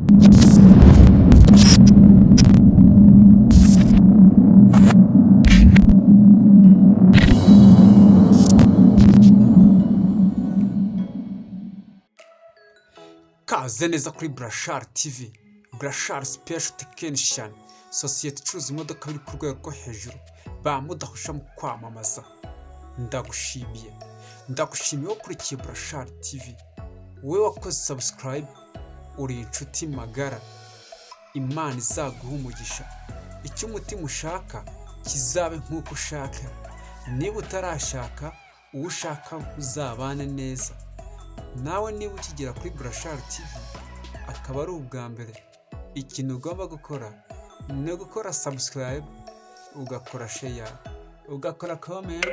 Kaze neza kuri Burashari TV, Burashari Special Technician, sosiyete icuruza imodoka biri ku rwego rwo hejuru, bamudahusha mu kwamamaza. Ndagushimiye wakurikiye Burashari TV, wowe wakoze subscribe, uri inshuti magara. Imana izaguha umugisha, icyo umutima ushaka kizabe nk'uko ushaka. Niba utarashaka, uwo ushaka uzabane neza. Nawe niba ukigera kuri Burashari TV akaba ari ubwa mbere, ikintu ugomba gukora ni ugukora subscribe, ugakora share, ugakora comment,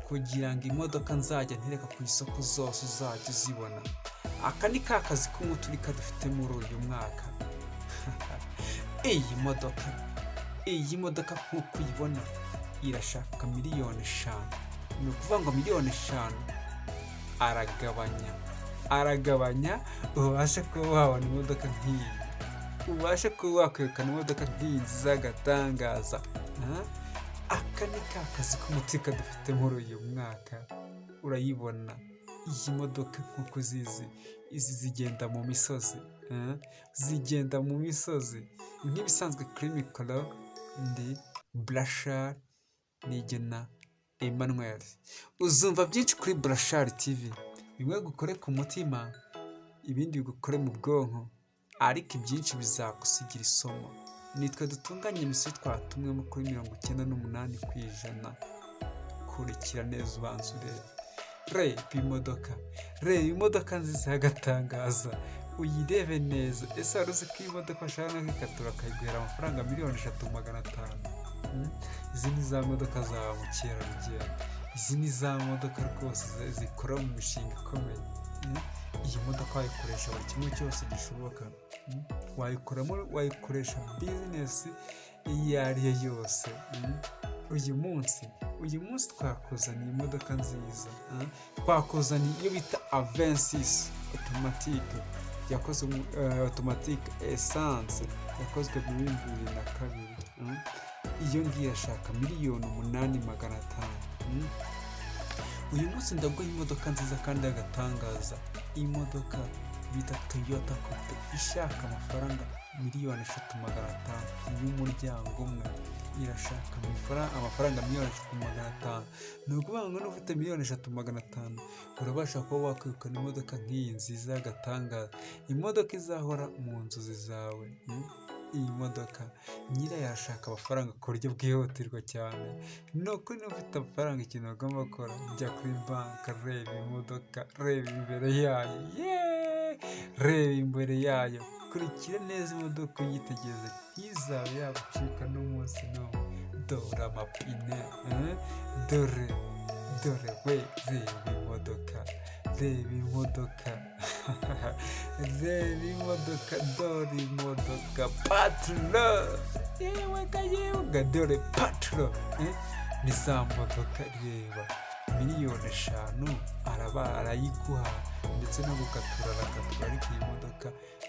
kugira ngo imodoka nzajya ntereka ku isoko zose uzajya uzibona. Aka ni ka kazi k'umuturika dufite muri uyu mwaka. Iyi modoka nk'uko uyibona irashaka miliyoni 5. Ni ukuvuga ngo miliyoni 5 aragabanya ubashe kuba wabona imodoka nk'iyi, ubashe kuba wakwegukana imodoka nk'iyi nziza y'agatangaza. Aka ni ka kazi k'umuturika dufite muri uyu mwaka. Urayibona iyi modoka nk'uko uzizi, izi zigenda mu misozi, nk'ibisanzwe kuri mikoro ndi Burashari Nigena Emmanuel. Uzumva byinshi kuri Burashari TV, bimwe gukore ku mutima, ibindi bigukore mu bwonko, ariko ibyinshi bizagusigira isomo. Nitwe dutunganya imisoro twatumwemo kuri 98%. Kurikira neza ubanza urebe. Reba imodoka nziza y'agatangaza, uyirebe neza. Ese wari uzi ko iyi modoka bashaka no kwikatura bakayiguhera amafaranga 3,500,000? Izi ni za modoka za mukerarugendo, izi ni za modoka rwose zikora mu mishinga ikomeye. Iyi modoka wayikoresha buri kimwe cyose gishoboka, wayikoresha bizinesi iyo ari yo yose. Uyu munsi twakuzaniye imodoka nziza, twakuzaniye iyo bita Avensis automatique, yakozwe automatique essence, yakozwe mu 2002. Iyo ngiye ashaka miliyoni 8,500,000. Uyu munsi ndaguha imodoka nziza kandi y'agatangaza. Iyi modoka bita Toyota Coupe, ishaka amafaranga 3,500,000 y'umuryango umwe. Irashaka amafaranga 3,500,000. Ni ukuvuga ngo n'ufite 3,500,000 urabasha kuba wakwegukana imodoka nk'iyi nziza y'agatangaza, imodoka izahora mu nzozi zawe. Iyi modoka nyirayo arashaka amafaranga ku buryo bwihutirwa cyane. Ni ukuri niba ufite amafaranga, ikintu ugomba gukora, jya kuri banki, reba imodoka, reba imbere yayo, reba imbere yayo, kurikira neza imodoka uyitegereze, ntizabe yagucika n'umunsi n'umwe. Dore amapine, dore we, reba imodoka, dore imodoka patro, dore patro. Ni za modoka, reba miliyoni 5 arayiguha, ndetse no gukatura arakatura, ariko iyi modoka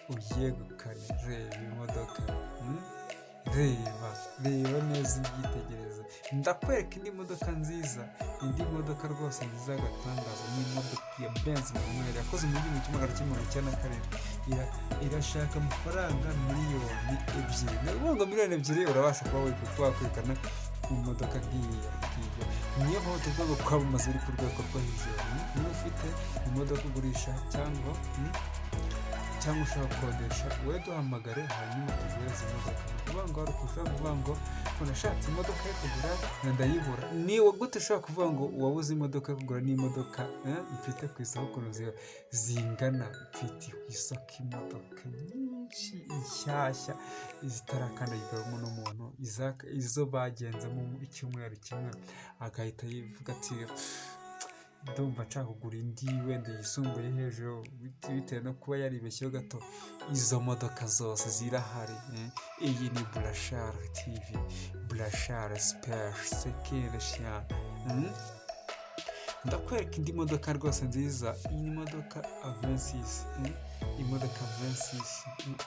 uyegukane. Reba imodoka, reba neza ubyitegereza. Ndakwereka indi modoka nziza, indi modoka rwose nziza y'agatangaza. Ni imodoka ya Benz Manuel, yakoze mu 1997. Irashaka amafaranga miliyoni 2. Ni ukuvuga ngo miliyoni 2 urabasha kuba wakwegukana imodoka nk'iyi. Niyo mpamvu tuvuga ngo kwamamaza uri ku rwego rwo hejuru. Niba ufite imodoka ugurisha cyangwa ushaka gukodesha, wowe duhamagare hanyuma tuguhereze imodoka. Ni ukuvuga ngo hari ushobora kuvuga ngo unashatse imodoka yo kugura ndayibura. Niwe gute ushobora kuvuga ngo wabuze imodoka yo kugura n'imodoka mfite ku isoko ukuntu zingana? Mfite ku isoko imodoka nyinshi nshyashya zitarakandagirwamo n'umuntu, izo bagenzemo icyumweru kimwe agahita yivuga ati ndumva nshaka kugura indi wenda yisumbuye hejuru, bitewe no kuba yaribeshyeho gato. Izo modoka zose zirahari. Iyi ni Burashari TV, Burashari Special Technician. Ndakwereka indi modoka rwose nziza. Iyi ni modoka Avensis. imodoka Versys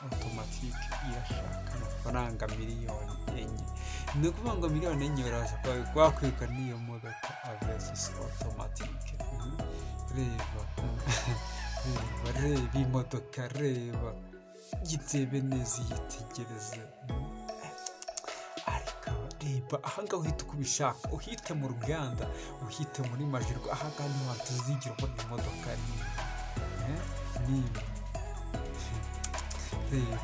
automatique irashaka amafaranga miliyoni 4. Ni ukuvuga ngo miliyoni 4 uraza wakwegukana n'iyo modoka Versys automatique. Reba reba imodoka, reba yitebe neza, yitegereze. Ariko reba ahangaha uhita uko ubishaka, uhite mu ruganda, uhite muri Majirwa, ahangaha niho hatuzigira ubona imodoka nini. Reba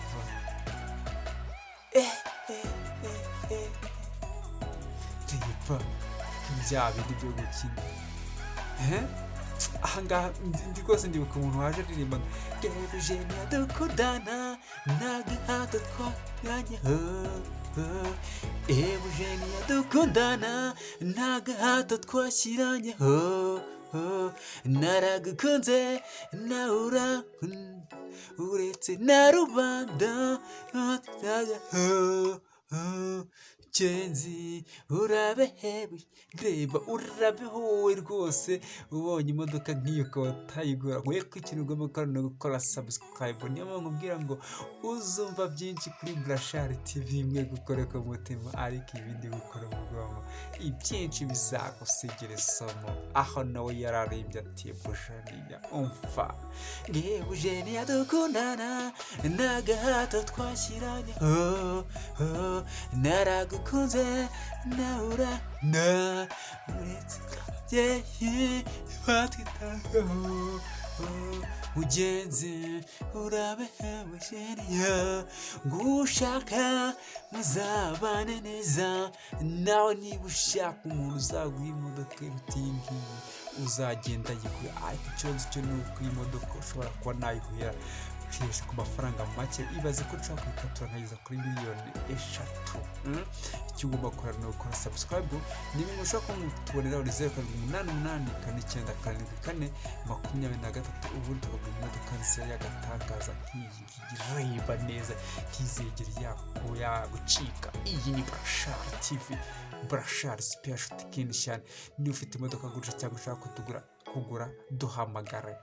reba bya bindi byo gukina. Ahangaha ndi rwose ndibuka umuntu waje aririmba Eugenia dukundana n'agahato twaranyeho, Eugenia dukundana n'agahato twashyiranyeho, naragukunze nawe uretse na rubanda Kenzi urabehewe. Reba urabehowe rwose ubonye imodoka nk'iyo ukaba utayigura. Nkwiye ko ikintu ugomba gukora ni gukora subscribe. Niyo mpamvu nkubwira ngo uzumva byinshi kuri Burashari TV imwe gukoreka umutima, ariko ibindi gukora mu bwonko ibyinshi bizagusigira isomo. Aho nawe yararimbye ati Eugenia umva Eugenia dukundana n'agahato twashyiranyeho, naragukunze nawe uretse ababyeyi batwitayeho, mugenzi urabehewe Eugenia, ngushaka muzabane neza. Nawe niba ushaka umuntu uzaguha imodoka iruta iyi ngiyi uzagenda yigura, ariko ikibazo cyo ni uko iyi modoka ushobora kuba nayiguhera ku mafaranga make. Ibaze ko nshobora kuyikatura nkageza kuri miliyoni 3. Icyo ugomba gukora ni ukora subscribe. Niba ushaka kumutubonera uri 0788874423 ubundi tukagura imodoka nziza y'agatangaza nk'iyi ngiyi. Reba neza ntizigere yagucika. Iyi ni Burashari TV, Burashari Special Technician. Niba ufite imodoka gurisha cyangwa ushaka kugura duhamagare.